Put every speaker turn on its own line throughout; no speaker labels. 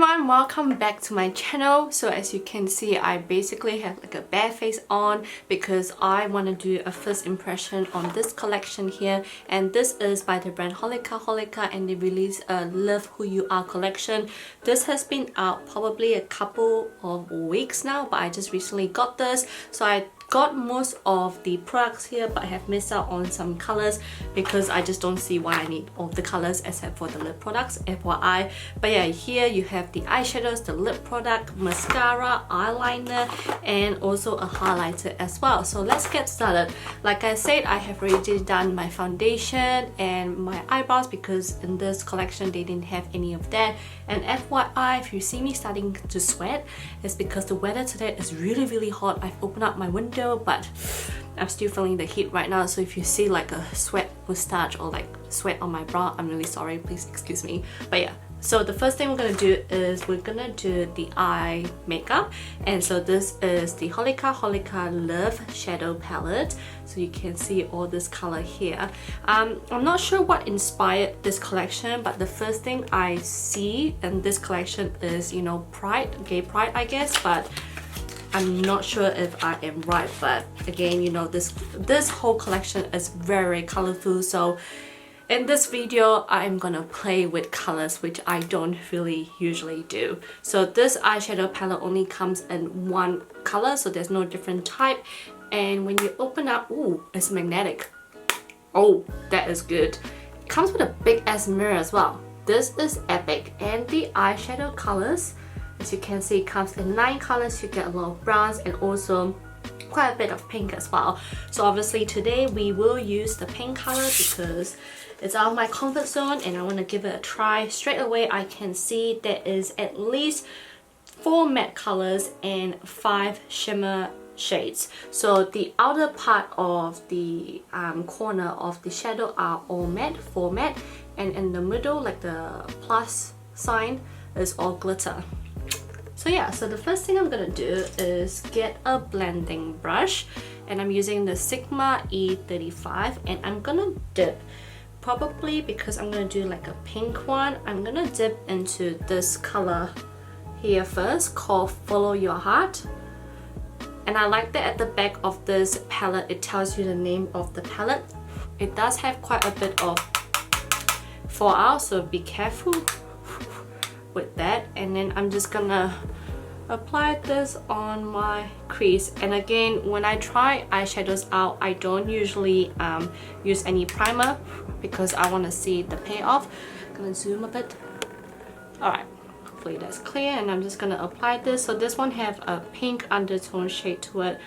everyone, welcome back to my channel. So as you can see, I basically have like a bare face on because I want to do a first impression on this collection here, and this is by the brand HOLIKA HOLIKA, and they released a Love Who You Are collection. This has been out probably a couple of weeks now, but I just recently got this, so I got most of the products here, but I have missed out on some colors because I just don't see why I need all the colors except for the lip products, FYI. But yeah, here you have the eyeshadows, the lip product, mascara, eyeliner, and also a highlighter as well. So let's get started. Like I said, I have already done my foundation and my eyebrows because in this collection they didn't have any of that. And FYI, if you see me starting to sweat, it's because the weather today is really hot. I've opened up my window, but I'm still feeling the heat right now, so if you see like a sweat mustache or like sweat on my brow, I'm really sorry, please excuse me. But yeah, so the first thing we're gonna do is we're gonna do the eye makeup, and so this is the HOLIKA HOLIKA Love Shadow Palette. So you can see all this color here. I'm not sure what inspired this collection, but the first thing I see in this collection is, you know, pride, gay pride I guess, but I'm not sure if I am right. But again, you know, this whole collection is very colorful, so in this video I'm gonna play with colors, which I don't really usually do. So this eyeshadow palette only comes in one color, so there's no different type, and when you open up, ooh, it's magnetic. Oh, that is good. It comes with a big ass mirror as well. This is epic. And the eyeshadow colors, as you can see, it comes in 9 colors. You get a lot of browns and also quite a bit of pink as well. So obviously today we will use the pink color because it's out of my comfort zone and I want to give it a try. Straight away I can see there is at least 4 matte colors and 5 shimmer shades. So the outer part of the corner of the shadow are all matte, 4 matte, and in the middle, like the plus sign, is all glitter. So yeah, so the first thing I'm gonna do is get a blending brush, and I'm using the Sigma E35, and I'm gonna dip, probably because I'm gonna do like a pink one, I'm gonna dip into this color here first called Follow Your Heart. And I like that at the back of this palette it tells you the name of the palette. It does have quite a bit of fallout, so be careful with that. And then I'm just gonna apply this on my crease. And again, when I try eyeshadows out, I don't usually use any primer because I want to see the payoff. I'm gonna zoom a bit. Alright, hopefully that's clear, and I'm just gonna apply this. So this one have a pink undertone shade to it,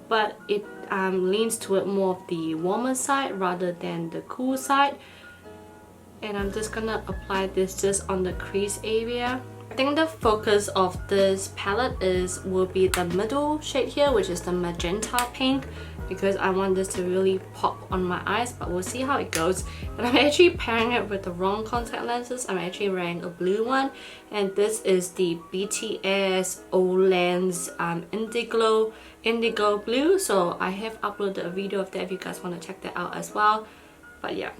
but it leans toward more of the warmer side rather than the cool side. And I'm just gonna apply this just on the crease area. I think the focus of this palette will be the middle shade here, which is the magenta pink, because I want this to really pop on my eyes, but we'll see how it goes. And I'm actually pairing it with the wrong contact lenses. I'm actually wearing a blue one, and this is the BTS Olens Indigo Blue. So I have uploaded a video of that if you guys want to check that out as well. But yeah,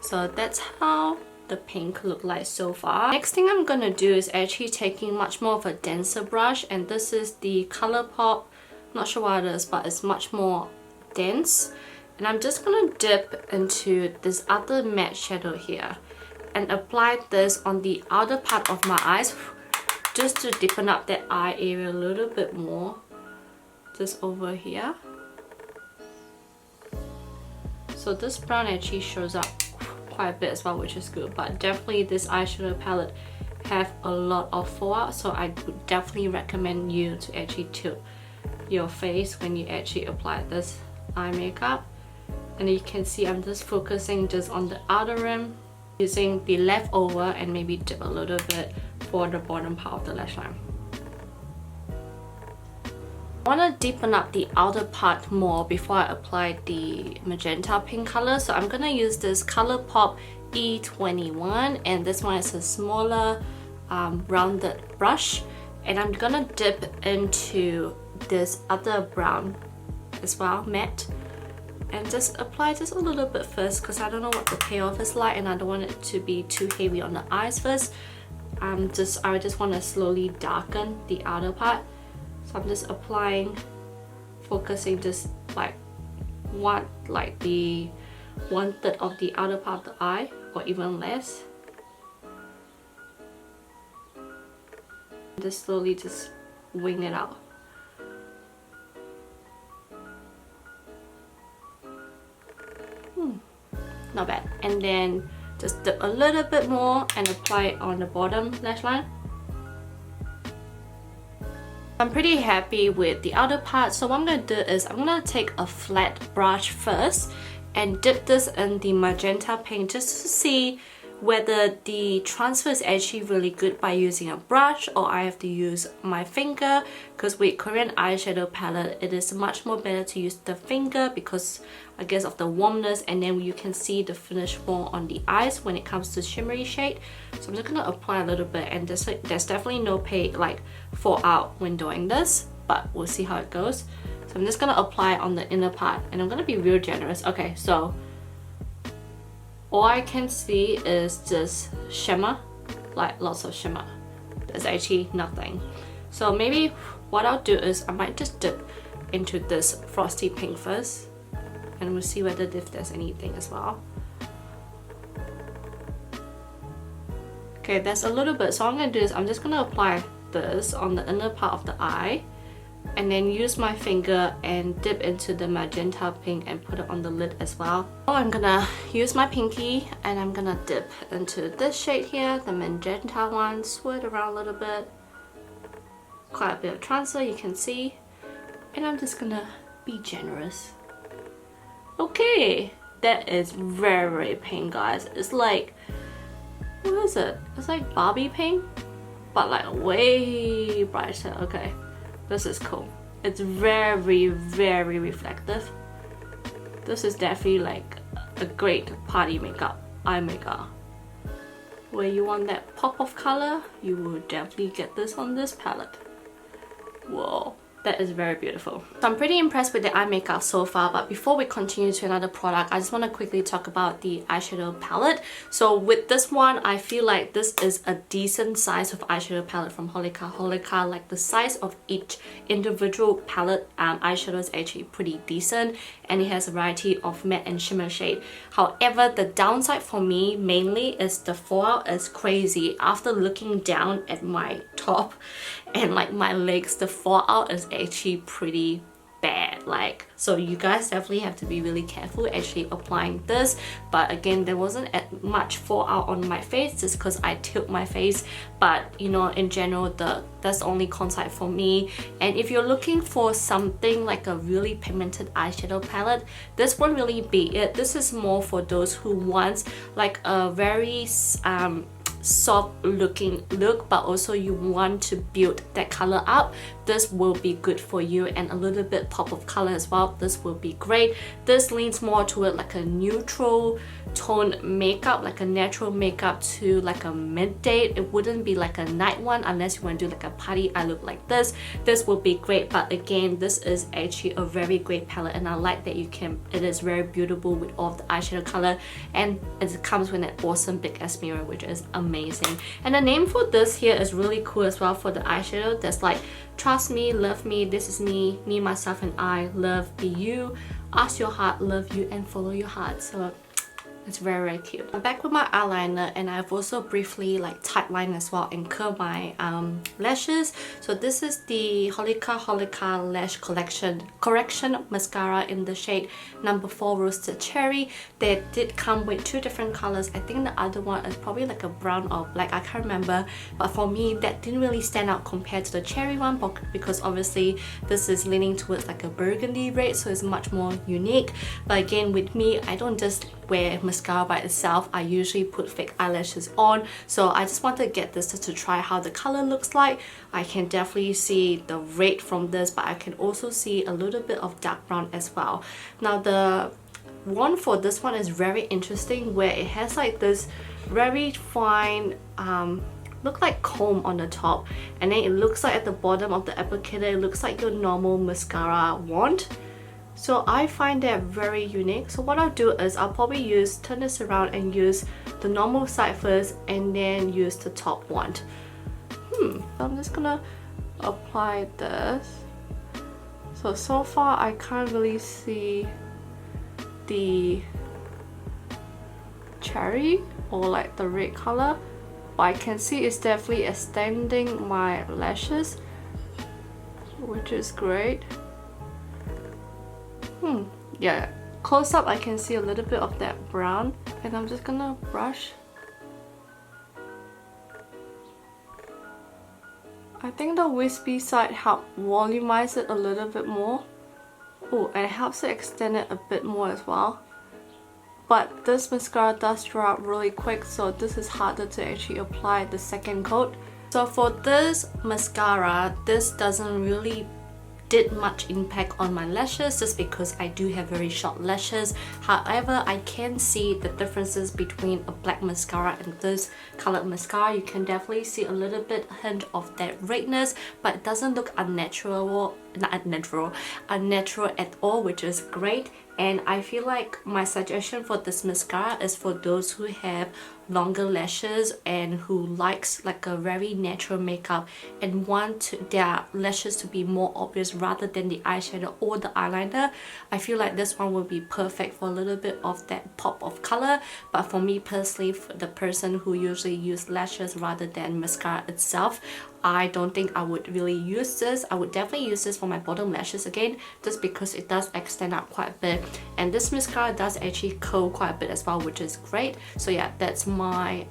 so that's how the pink look like so far. Next thing I'm gonna do is actually taking much more of a denser brush, and this is the ColourPop. Not sure what it is, but it's much more dense. And I'm just gonna dip into this other matte shadow here and apply this on the outer part of my eyes just to deepen up that eye area a little bit more, just over here. So this brown actually shows up quite a bit as well, which is good, but definitely this eyeshadow palette have a lot of fallout, so I would definitely recommend you to actually tilt your face when you actually apply this eye makeup. And you can see I'm just focusing just on the outer rim, using the leftover, and maybe dip a little bit for the bottom part of the lash line. I want to deepen up the outer part more before I apply the magenta pink color, so I'm gonna use this ColourPop E21, and this one is a smaller rounded brush, and I'm gonna dip into this other brown as well, matte, and just apply just a little bit first because I don't know what the payoff is like, and I don't want it to be too heavy on the eyes first. I just want to slowly darken the outer part. So I'm just applying, focusing just like the 1/3 of the outer part of the eye, or even less. Just slowly just wing it out. Not bad. And then just dip a little bit more and apply it on the bottom lash line. I'm pretty happy with the outer part, so what I'm going to do is I'm going to take a flat brush first and dip this in the magenta pink just to see whether the transfer is actually really good by using a brush or I have to use my finger, because with Korean eyeshadow palette it is much more better to use the finger because I guess of the warmness, and then you can see the finish more on the eyes when it comes to shimmery shade. So I'm just gonna apply a little bit, and there's definitely no fallout when doing this, but we'll see how it goes. So I'm just gonna apply on the inner part, and I'm gonna be real generous. Okay, so all I can see is just shimmer, like lots of shimmer. There's actually nothing. So maybe what I'll do is I might just dip into this frosty pink first, and we'll see whether if there's anything as well. Okay, there's a little bit. So what I'm gonna do is I'm just gonna apply this on the inner part of the eye, and then use my finger and dip into the magenta pink and put it on the lid as well. Oh, I'm gonna use my pinky and I'm gonna dip into this shade here, the magenta one, swirl around a little bit. Quite a bit of transfer, you can see. And I'm just gonna be generous. Okay, that is very, very pink, guys. It's like, what is it? It's like Barbie pink, but like way brighter. Okay. This is cool. It's very, very reflective. This is definitely like a great party makeup, eye makeup. Where you want that pop of color, you will definitely get this on this palette. Whoa, that is very beautiful. So I'm pretty impressed with the eye makeup so far, but before we continue to another product, I just want to quickly talk about the eyeshadow palette. So with this one, I feel like this is a decent size of eyeshadow palette from HOLIKA HOLIKA. Like the size of each individual palette eyeshadow is actually pretty decent, and it has a variety of matte and shimmer shade. However, the downside for me mainly is the fallout is crazy. After looking down at my top and like my legs, the fallout is actually pretty bad. Like, so you guys definitely have to be really careful actually applying this. But again, there wasn't much fallout on my face just because I tilt my face, but you know, in general, that's the only concept for me. And if you're looking for something like a really pigmented eyeshadow palette, this won't really be it. This is more for those who want like a very soft looking look, but also you want to build that color up. This will be good for you, and a little bit pop of color as well. This will be great. This leans more toward like a neutral tone makeup, like a natural makeup to like a midday. It wouldn't be like a night one unless you want to do like a party eye look like this. This will be great, but again, this is actually a very great palette, and I like that it is very beautiful with all of the eyeshadow color, and it comes with an awesome big ass mirror, which is amazing. And the name for this here is really cool as well for the eyeshadow. There's like, trust me, love me, this is me, myself and I, love, be you, ask your heart, love you, and follow your heart. So it's very, very cute. I'm back with my eyeliner, and I've also briefly like tight line as well and curl my lashes. So this is the HOLIKA HOLIKA Lash Correction Mascara in the shade number 4 Roasted Cherry. They did come with 2 different colors. I think the other one is probably like a brown or black, I can't remember. But for me, that didn't really stand out compared to the cherry one, because obviously this is leaning towards like a burgundy red, so it's much more unique. But again, with me, I don't just wear mascara by itself. I usually put fake eyelashes on, so I just wanted to get this just to try how the color looks like. I can definitely see the red from this, but I can also see a little bit of dark brown as well. Now the one for this one is very interesting, where it has like this very fine look like comb on the top, and then it looks like at the bottom of the applicator it looks like your normal mascara wand. So I find that very unique. So what I'll do is I'll probably turn this around and use the normal side first and then use the top one. So I'm just gonna apply this. So far I can't really see the cherry or like the red color, but I can see it's definitely extending my lashes, which is great. Yeah, close up I can see a little bit of that brown, and I'm just gonna brush. I think the wispy side helps volumize it a little bit more. Oh, and it helps to extend it a bit more as well. But this mascara does dry out really quick, so this is harder to actually apply the second coat. So for this mascara, this doesn't really did much impact on my lashes just because I do have very short lashes. However, I can see the differences between a black mascara and this colored mascara. You can definitely see a little bit hint of that redness, but it doesn't look unnatural at all, which is great. And I feel like my suggestion for this mascara is for those who have longer lashes and who likes like a very natural makeup and want their lashes to be more obvious rather than the eyeshadow or the eyeliner. I feel like this one will be perfect for a little bit of that pop of color. But for me personally, for the person who usually use lashes rather than mascara itself, I don't think I would really use this. I would definitely use this for my bottom lashes again, just because it does extend out quite a bit, and this mascara does actually curl quite a bit as well, which is great. So yeah, that's my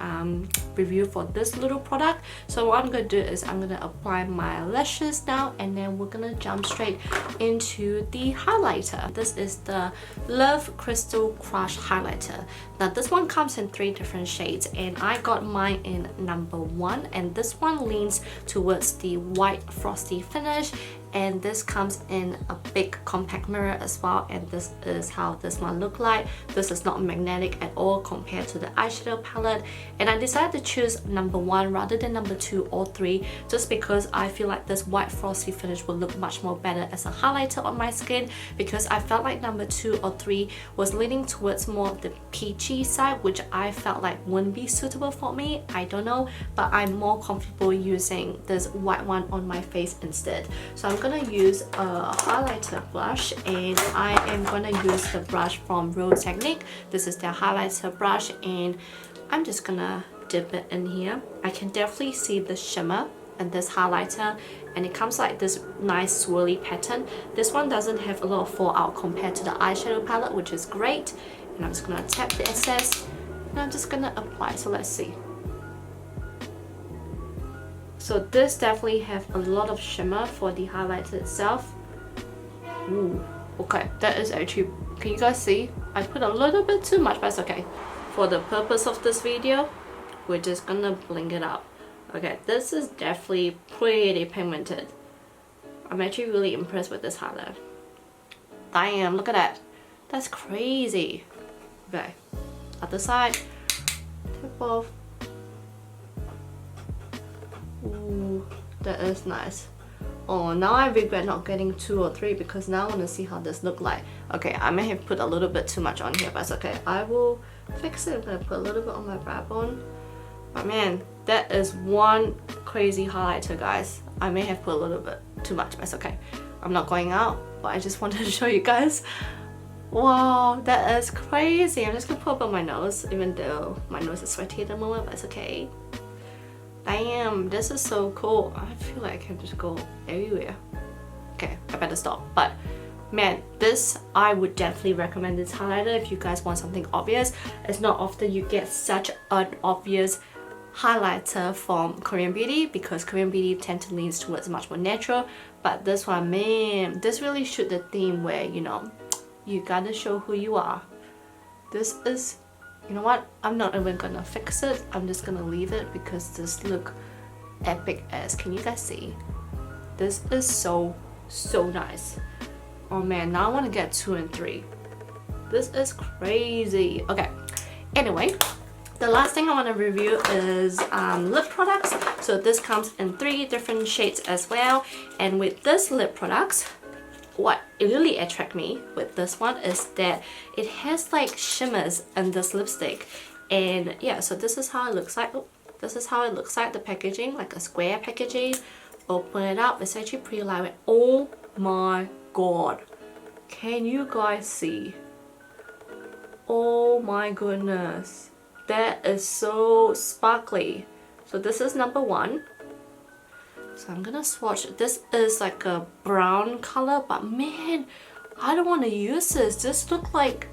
review for this little product. So what I'm gonna do is I'm gonna apply my lashes now, and then we're gonna jump straight into the highlighter. This is the Love Crystal Crush highlighter. Now this one comes in 3 different shades, and I got mine in number 1, and this one leans towards the white frosty finish, and this comes in a big compact mirror as well, and this is how this one look like. This is not magnetic at all compared to the eyeshadow palette, and I decided to choose number 1 rather than number 2 or 3 just because I feel like this white frosty finish will look much more better as a highlighter on my skin, because I felt like number 2 or 3 was leaning towards more of the peachy side, which I felt like wouldn't be suitable for me. I don't know, but I'm more comfortable using this white one on my face instead. So I'm gonna use a highlighter brush, and I am gonna use the brush from Real Technique. This is their highlighter brush, and I'm just gonna dip it in here. I can definitely see the shimmer in this highlighter, and it comes like this nice swirly pattern. This one doesn't have a lot of fallout compared to the eyeshadow palette, which is great. And I'm just gonna tap the excess, and I'm just gonna apply. So let's see. So this definitely have a lot of shimmer for the highlighter itself. Ooh, okay, that is actually, can you guys see? I put a little bit too much, but it's okay. For the purpose of this video, we're just gonna blink it out. Okay, this is definitely pretty pigmented. I'm actually really impressed with this highlighter. Damn, look at that. That's crazy. Okay, other side, tip off. Ooh, that is nice. Oh, now I regret not getting 2 or 3 because now I want to see how this look like. Okay, I may have put a little bit too much on here, but it's okay. I will fix it. I'm gonna put a little bit on my brow bone. But man, that is one crazy highlighter, guys. I may have put a little bit too much, but it's okay. I'm not going out, but I just wanted to show you guys. Wow, that is crazy. I'm just gonna put up on my nose, even though my nose is sweaty at the moment, but it's okay. Damn, this is so cool. I feel like I can just go everywhere. Okay, I better stop. But man, this, I would definitely recommend this highlighter if you guys want something obvious. It's not often you get such an obvious highlighter from Korean beauty, because Korean beauty tend to lean towards much more natural. But this one, man, this really shoot the theme where, you know, you gotta show who you are. This is, you know what, I'm not even gonna fix it. I'm just gonna leave it because this look epic as. Can you guys see? This is so nice. Oh man, now I want to get 2 and 3. This is crazy. Okay, anyway, the last thing I want to review is lip products. So this comes in 3 different shades as well, and with this lip products, what really attracted me with this one is that it has like shimmers in this lipstick. And yeah, so this is how it looks like. Oh, this is how it looks like, the packaging, like a square packaging. Open it up, it's actually pretty lightweight. Oh my god, can you guys see? Oh my goodness, that is so sparkly. So this is number 1. So I'm gonna swatch it. This is like a brown color, but man, I don't want to use this. This looks like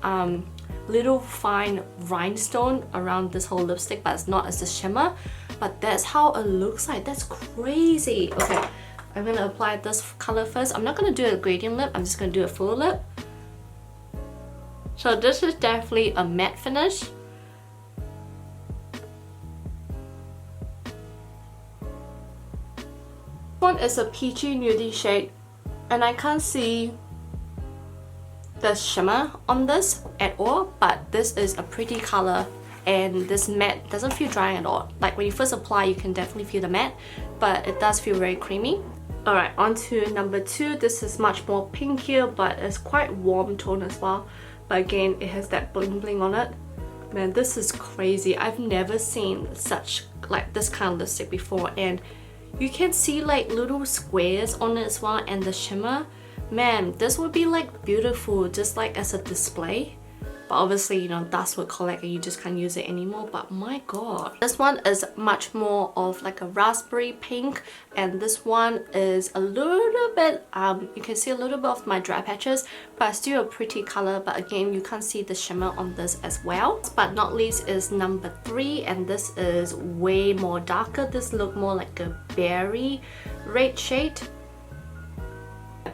little fine rhinestone around this whole lipstick, but it's not as a shimmer. But that's how it looks like. That's crazy. Okay, I'm gonna apply this color first. I'm not gonna do a gradient lip, I'm just gonna do a full lip. So this is definitely a matte finish. One is a peachy nudie shade, and I can't see the shimmer on this at all, but this is a pretty color, and this matte doesn't feel dry at all. Like when you first apply, you can definitely feel the matte, but it does feel very creamy. Alright, on to number 2. This is much more pinkier, but it's quite warm tone as well. But again, it has that bling bling on it. Man, this is crazy. I've never seen such like this kind of lipstick before, and you can see like little squares on it as well, and the shimmer. Man, this would be like beautiful just like as a display. But obviously, you know, dust would collect and you just can't use it anymore. But my god, this one is much more of like a raspberry pink, and this one is a little bit you can see a little bit of my dry patches, but still a pretty color. But again, you can't see the shimmer on this as well. But not least is number 3, and this is way more darker. This look more like a berry red shade.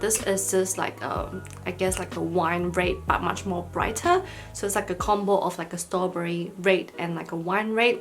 This is just like I guess like a wine red, but much more brighter. So it's like a combo of like a strawberry red and like a wine red.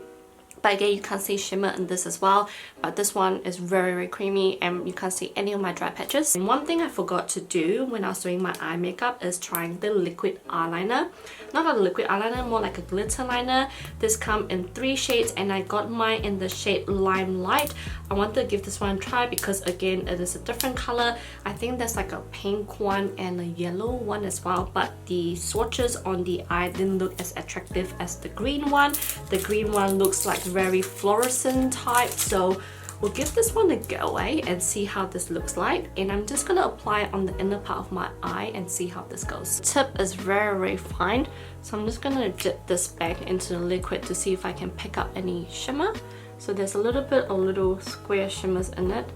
But again, you can't see shimmer in this as well. But this one is very, very creamy, and you can't see any of my dry patches. And one thing I forgot to do when I was doing my eye makeup is trying the liquid eyeliner. Not a liquid eyeliner, more like a glitter liner. This comes in 3 shades, and I got mine in the shade Limelight. I wanted to give this one a try because again, it is a different color. I think there's like a pink one and a yellow one as well, but the swatches on the eye didn't look as attractive as the green one. The green one looks like very fluorescent type, so we'll give this one a go and see how this looks like. And I'm just gonna apply it on the inner part of my eye and see how this goes. The tip is very, very fine, so I'm just gonna dip this back into the liquid to see if I can pick up any shimmer. So there's a little bit of little square shimmers in it.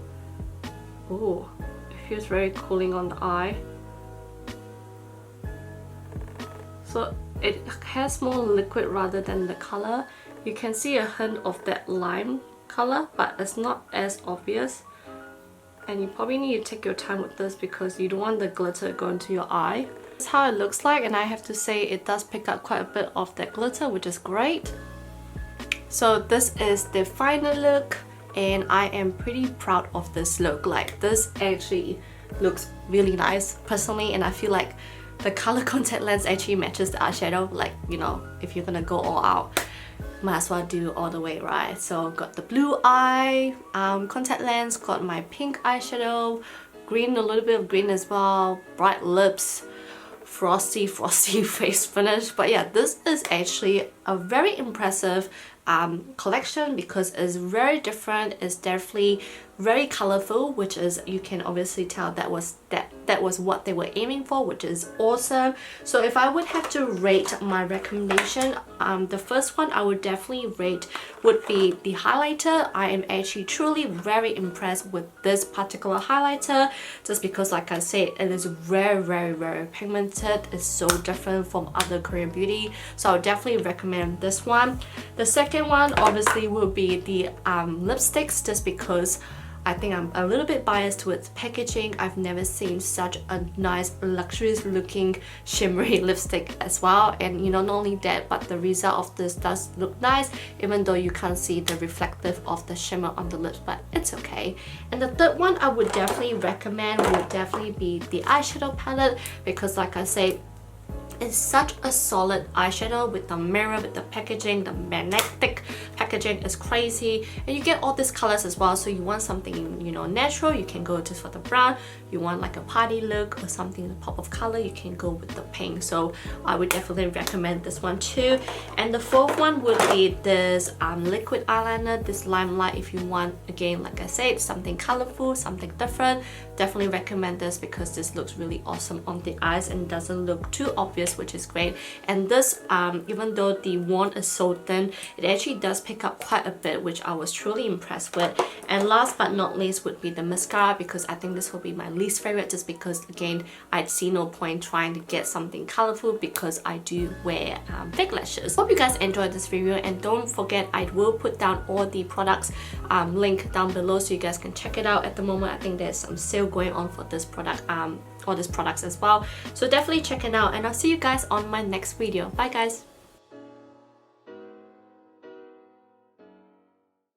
Oh, it feels very cooling on the eye. So it has more liquid rather than the color. You can see a hint of that lime color, but it's not as obvious. And you probably need to take your time with this because you don't want the glitter to go into your eye. This is how it looks like, and I have to say it does pick up quite a bit of that glitter, which is great. So this is the final look, and I am pretty proud of this look. Like, this actually looks really nice personally, and I feel like the color contact lens actually matches the eyeshadow. Like, you know, if you're gonna go all out, might as well do all the way, right? So got the blue eye contact lens, got my pink eyeshadow, green, a little bit of green as well, bright lips, frosty face finish. But yeah, this is actually a very impressive collection because it's very different. It's definitely very colorful, which is, you can obviously tell that was what they were aiming for, which is awesome. So if I would have to rate my recommendation, the first one I would definitely rate would be the highlighter. I am actually truly very impressed with this particular highlighter, just because, like I said, it is very, very, very pigmented. It's so different from other Korean beauty, so I would definitely recommend this one. The second one obviously will be the lipsticks, just because I think I'm a little bit biased towards packaging. I've never seen such a nice, luxurious looking shimmery lipstick as well. And you know, not only that, but the result of this does look nice, even though you can't see the reflective of the shimmer on the lips, but it's okay. And the third one I would definitely recommend would definitely be the eyeshadow palette, because like I said, is such a solid eyeshadow with the mirror, with the packaging, the magnetic packaging is crazy, and you get all these colors as well. So you want something, you know, natural, you can go just for the brown. You want like a party look or something in a pop of color, you can go with the pink. So I would definitely recommend this one too. And the fourth one would be this liquid eyeliner, this Limelight. If you want, again, like I said, something colorful, something different, definitely recommend this because this looks really awesome on the eyes and doesn't look too obvious, which is great. And this, even though the wand is so thin, it actually does pick up quite a bit, which I was truly impressed with. And last but not least would be the mascara, because I think this will be my least favorite, just because again I'd see no point trying to get something colorful because I do wear fake lashes. Hope you guys enjoyed this video, and don't forget I will put down all the products link down below so you guys can check it out. At the moment I think there's some sale going on for this product, all these products as well, so definitely check it out, and I'll see you guys on my next video. Bye guys.